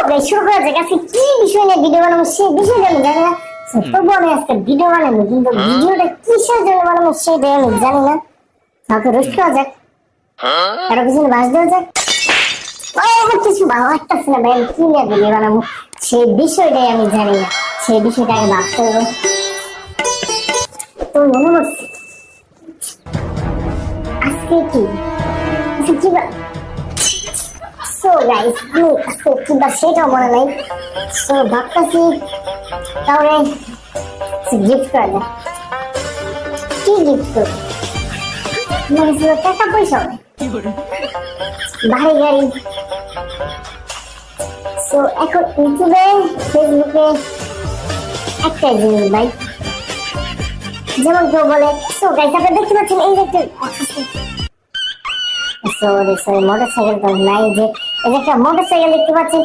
Guys শুরু করা যাক। আজকে কি বিষয় নিয়ে ভিডিও বানাবো সেই বিষয়টা আমি জানি না। তবু আমি আজকে ভিডিও বানাবো, কিন্তু ভিডিওটা কিসের জন্য বানাবো সেটা আমি জানি না। তাকে রোস্ট করা যাক, কারো কিছু বাস দেওয়া যাক। আমার কিছু ভালো লাগতেছে না ভাই, আমি কি নিয়ে ভিডিও বানাবো সেই বিষয়টাই আমি জানি না। সেই বিষয়টা আগে ভাবতে হবে। তো মনে হচ্ছে আজকে কি আজকে কি সো গাইস আমি আজকে কি বা সেটাও মনে নাই। সো ভাবতেছি তাহলে গিফট করা যায়। কি গিফট করবো? আমার কাছে তো টাকা পয়সা নেই, বাড়ি গাড়ি। সো এখন ইউটিউবে ফেসবুকে একটাই জিনিস ভাই, যেমন কেউ বলে। সো গাইস আপনারা দেখতে পাচ্ছেন এই যে একটা সরি মোটরসাইকেল তো নাই, যে এই যে একটা মোটরসাইকেল দেখতে পাচ্ছেন।